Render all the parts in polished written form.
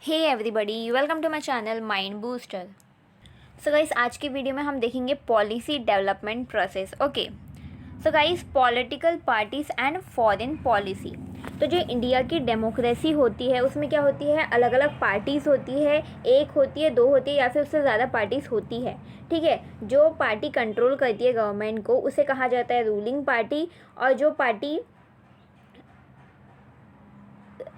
Hey everybody, welcome to my channel mind booster. So guys, आज की video में हम देखेंगे policy development process. Okay, so guys, political parties and foreign policy. तो जो India की डेमोक्रेसी होती है उसमें क्या होती है, अलग अलग पार्टीज़ होती है, एक होती है, दो होती है या फिर उससे ज़्यादा पार्टीज़ होती है। ठीक है, जो पार्टी कंट्रोल करती है गवर्नमेंट को उसे कहा जाता है रूलिंग पार्टी, और जो पार्टी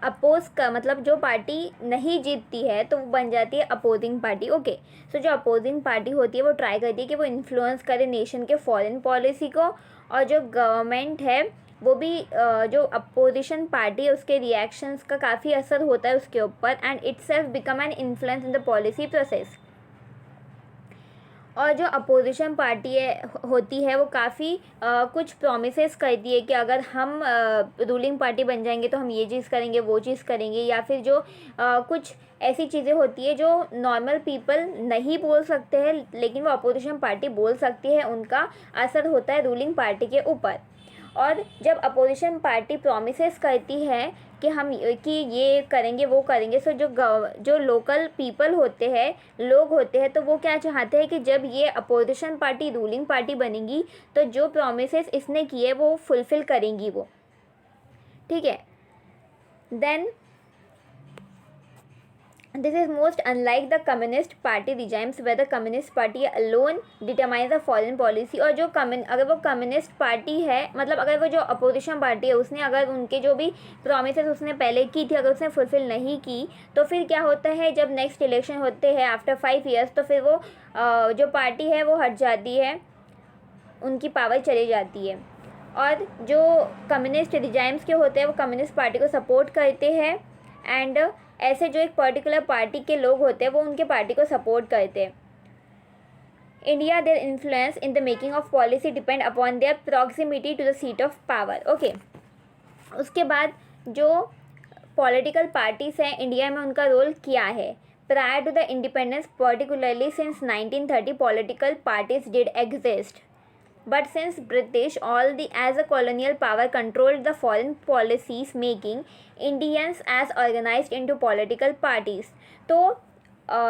अपोज का मतलब जो पार्टी नहीं जीतती है तो वो बन जाती है अपोजिंग पार्टी। ओके, सो जो अपोजिंग पार्टी होती है वो ट्राई करती है कि वो इन्फ्लुएंस करे नेशन के फॉरेन पॉलिसी को, और जो गवर्नमेंट है वो भी जो अपोजिशन पार्टी है उसके रिएक्शंस का काफ़ी असर होता है उसके ऊपर, and it self become an influence in the policy process. और जो अपोजिशन पार्टी होती है वो काफ़ी कुछ प्रोमिसेस करती है कि अगर हम रूलिंग पार्टी बन जाएंगे तो हम ये चीज़ करेंगे, वो चीज़ करेंगे, या फिर जो कुछ ऐसी चीज़ें होती है जो नॉर्मल पीपल नहीं बोल सकते हैं लेकिन वो अपोजिशन पार्टी बोल सकती है, उनका असर होता है रूलिंग पार्टी के ऊपर। और जब अपोजिशन पार्टी प्रोमिसेस करती है कि ये करेंगे वो करेंगे, सो जो लोकल पीपल होते हैं, लोग होते हैं, तो वो क्या चाहते हैं कि जब ये अपोजिशन पार्टी रूलिंग पार्टी बनेगी तो जो प्रोमिसेस इसने किए वो फुलफ़िल करेंगी वो। ठीक है, then this is most unlike the communist party regimes where the communist party alone determines the foreign policy। और जो अगर वो कम्युनिस्ट पार्टी है, मतलब अगर वो जो अपोजिशन पार्टी है उसने अगर उनके जो भी प्रोमिसेस उसने पहले की थी अगर उसने फुलफ़िल नहीं की तो फिर क्या होता है, जब नेक्स्ट इलेक्शन होते हैं आफ्टर 5 years तो फिर वो जो पार्टी है वो हट जाती है, उनकी पावर चली जाती है। और जो कम्युनिस्ट रिजाइम्स के होते हैं वो कम्युनिस्ट पार्टी को सपोर्ट करते हैं, एंड ऐसे जो एक पर्टिकुलर पार्टी के लोग होते हैं वो उनके पार्टी को सपोर्ट करते हैं। India their influence in the making of policy depend upon their proximity to the seat of power. Okay, उसके बाद जो पॉलिटिकल पार्टीज़ हैं इंडिया में उनका रोल क्या है। Prior to the independence, particularly since 1930, political parties did exist, but since British as a colonial power controlled the foreign policies, making Indians as organized into political parties। तो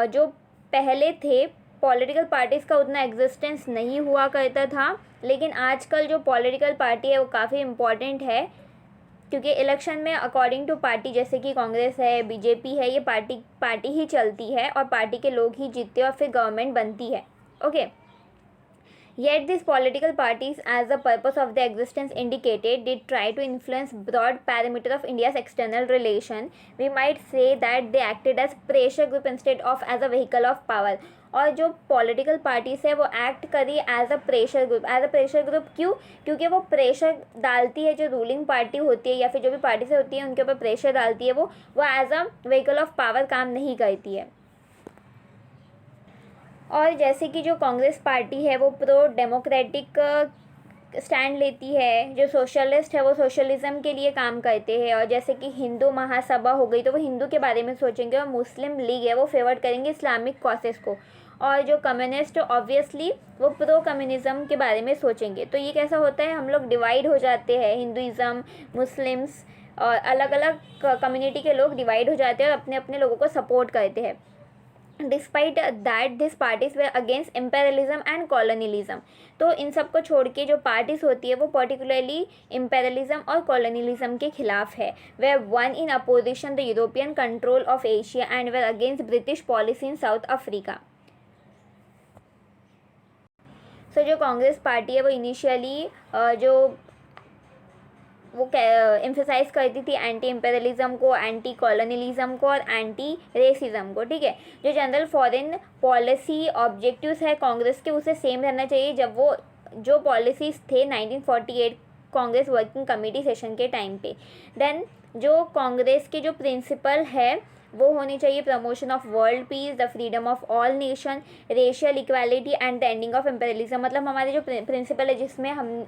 जो पहले थे political parties का उतना existence नहीं हुआ करता था, लेकिन आजकल जो पॉलिटिकल पार्टी है वो काफ़ी इम्पॉर्टेंट है, क्योंकि इलेक्शन में अकॉर्डिंग टू पार्टी, जैसे कि कांग्रेस है, बीजेपी है, ये पार्टी ही चलती है और पार्टी के लोग ही जीतते हैं और फिर गवर्नमेंट बनती है। Okay, Yet these political parties, as the purpose of their existence indicated, did try to influence broad parameter of India's external relation. We might say that they acted as pressure group instead of as a vehicle of power। और जो political parties है वो act करी as a pressure group. As a pressure group क्यों? क्योंकि वो pressure डालती है, जो रूलिंग पार्टी होती है या फिर जो भी पार्टी से होती है उनके ऊपर प्रेशर डालती है, वो as a vehicle of power काम नहीं करती है। और जैसे कि जो कांग्रेस पार्टी है वो प्रो डेमोक्रेटिक स्टैंड लेती है, जो सोशलिस्ट है वो सोशलिज्म के लिए काम करते हैं, और जैसे कि हिंदू महासभा हो गई तो वो हिंदू के बारे में सोचेंगे, और मुस्लिम लीग है वो फेवर करेंगे इस्लामिक कॉसेस को, और जो कम्युनिस्ट ऑब्वियसली वो प्रो कम्युनिज़म के बारे में सोचेंगे। तो ये कैसा होता है, हम लोग डिवाइड हो जाते हैं, हिंदुइज़म, मुस्लिम्स और अलग अलग कम्युनिटी के लोग डिवाइड हो जाते हैं और अपने अपने लोगों को सपोर्ट करते हैं। Despite that this parties way against imperialism and colonialism. तो इन सब को छोड़ के जो पार्टीज होती है वो पर्टिकुलरली इम्पेरियलिज्म और कॉलोनियलिज्म के खिलाफ है। वे won in opposition the European control of Asia and were against British policy in South Africa. So जो कांग्रेस पार्टी है वो इनिशियली जो वो एम्फेसाइज करती थी एंटी इम्पेरियलिज्म को, एंटी कॉलोनियलिज्म को और एंटी रेसिज्म को। ठीक है, जो जनरल फॉरेन पॉलिसी ऑब्जेक्टिव्स है कांग्रेस के उसे सेम रहना चाहिए जब वो जो पॉलिसीज़ थे 1948 कांग्रेस वर्किंग कमेटी सेशन के टाइम पे। देन जो कांग्रेस के जो प्रिंसिपल है वो होनी चाहिए promotion of world peace, the freedom of all nation, racial equality and the ending of imperialism. मतलब हमारे जो प्रिंसिपल है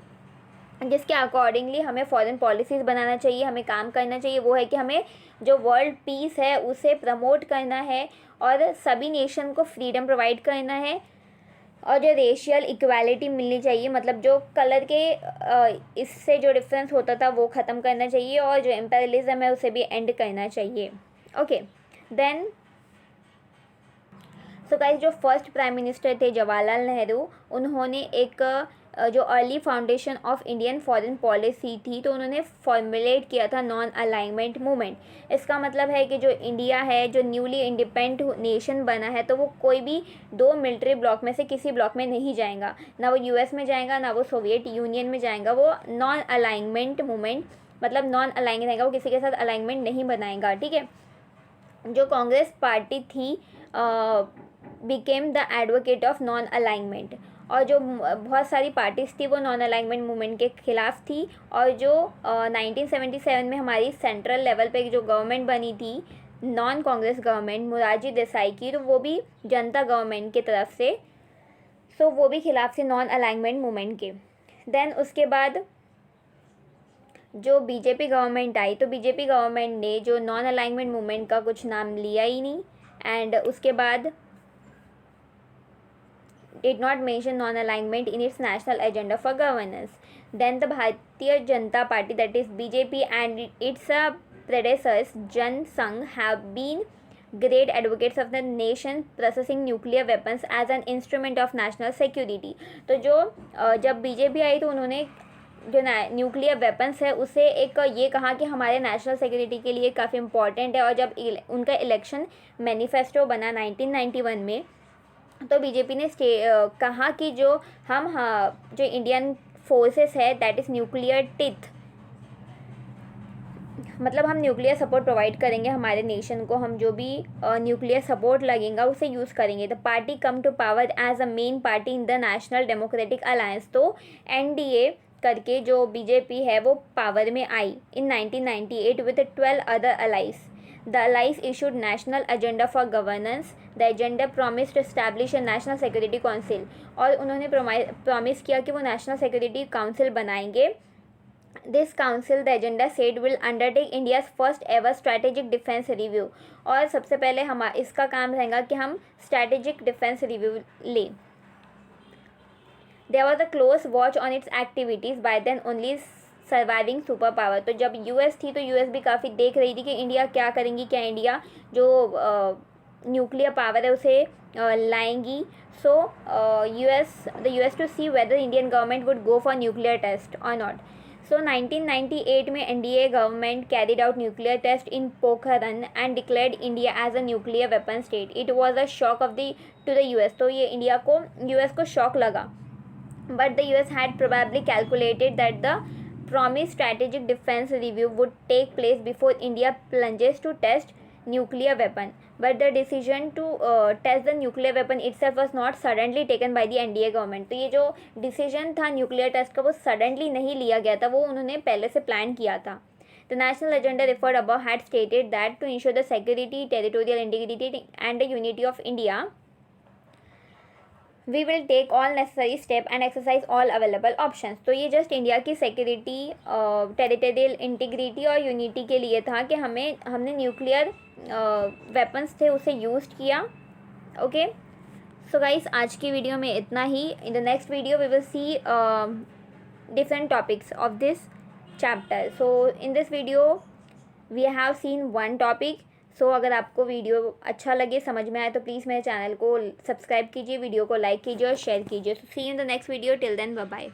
जिसके अकॉर्डिंगली हमें फॉरेन पॉलिसीज़ बनाना चाहिए, हमें काम करना चाहिए, वो है कि हमें जो वर्ल्ड पीस है उसे प्रमोट करना है और सभी नेशन को फ्रीडम प्रोवाइड करना है, और जो रेशियल इक्वालिटी मिलनी चाहिए, मतलब जो कलर के इससे जो डिफरेंस होता था वो ख़त्म करना चाहिए, और जो एम्पेरियलिज्म है उसे भी एंड करना चाहिए। ओके, देन सो गाइस, जो फर्स्ट प्राइम मिनिस्टर थे जवाहरलाल नेहरू, उन्होंने एक जो early foundation of Indian foreign policy थी, तो उन्होंने फॉर्मुलेट किया था नॉन अलाइनमेंट मूवमेंट। इसका मतलब है कि जो इंडिया है, जो न्यूली इंडिपेंडेंट नेशन बना है, तो वो कोई भी दो मिलिट्री ब्लॉक में से किसी ब्लॉक में नहीं जाएगा, ना वो यूएस में जाएगा, ना वो सोवियत यूनियन में जाएगा। वो नॉन अलाइनमेंट मूवमेंट मतलब नॉन अलाइन रहेगा, वो किसी के साथ अलाइनमेंट नहीं बनाएगा, ठीक है। जो कांग्रेस पार्टी थी became the advocate of non alignment, और जो बहुत सारी पार्टीज़ थी वो नॉन अलाइनमेंट मूवमेंट के खिलाफ थी। और जो 1977 में हमारी सेंट्रल लेवल पे जो गवर्नमेंट बनी थी, नॉन कांग्रेस गवर्नमेंट मोरारजी देसाई की, तो वो भी जनता गवर्नमेंट की तरफ से, सो वो भी खिलाफ थे नॉन अलाइनमेंट मूवमेंट के। देन उसके बाद जो बीजेपी गवर्नमेंट आई, तो बीजेपी गवर्नमेंट ने जो नॉन अलाइनमेंट मूवमेंट का कुछ नाम लिया ही नहीं, एंड उसके बाद did not mention non-alignment in its national agenda for governance. Then the Bharatiya Janata Party, that is BJP, and its predecessors Jan Sangh have been great advocates of the nation possessing nuclear weapons as an instrument of national security. तो जो जब BJP आई तो उन्होंने जो nuclear weapons है उसे एक ये कहा कि हमारे नेशनल सिक्योरिटी के लिए काफ़ी इंपॉर्टेंट है। और जब उनका इलेक्शन मैनिफेस्टो बना 1991 में, तो बीजेपी ने कहा कि जो हम जो इंडियन फोर्सेस है, दैट इज़ न्यूक्लियर टिथ, मतलब हम न्यूक्लियर सपोर्ट प्रोवाइड करेंगे हमारे नेशन को, हम जो भी न्यूक्लियर सपोर्ट लगेगा उसे यूज़ करेंगे। The party come to power as a main party in the national democratic alliance, तो एनडीए करके जो बीजेपी है वो पावर में आई in 1998 with 12 other allies. The allies issued national agenda for governance. The agenda promised to establish a national security council, और उन्होंने promise किया कि वो नेशनल सिक्योरिटी काउंसिल बनाएंगे। This council, the agenda said, will undertake India's first ever strategic defense review, और सबसे पहले हम इसका काम रहेगा कि हम strategic defense review लें। There was a close watch on its activities by then only surviving super power. तो जब यूएस थी तो यूएस भी काफ़ी देख रही थी कि इंडिया क्या करेंगी, क्या इंडिया जो न्यूक्लियर पावर है उसे लाएंगी। So the US to see whether Indian government would go for nuclear test और नॉट। सो 1998 में NDA government carried out nuclear test in Pokhran and declared India as a nuclear weapon state. It was a shock of to the US, तो ये US को shock लगा। But the US had probably calculated that the promised strategic defense review would take place before India plunges to test nuclear weapon. But the decision to test the nuclear weapon itself was not suddenly taken by the NDA government. तो ये जो decision था nuclear test का वो suddenly नहीं लिया गया था, वो उन्होंने पहले से प्लान किया था। The national agenda referred above had stated that to ensure the security, territorial integrity and the unity of India, we will take all necessary step and exercise all available options. तो ये just India की security, territorial integrity और unity के लिए था कि हमने nuclear weapons थे उसे यूज़ किया। ओके, सो गाइस, आज की वीडियो में इतना ही। In the next video we will see different topics of this chapter. So in this video we have seen one topic. So अगर आपको वीडियो अच्छा लगे, समझ में आए, तो प्लीज़ मेरे चैनल को सब्सक्राइब कीजिए, वीडियो को लाइक कीजिए और शेयर कीजिए। So see you in the next video. Till then, bye bye.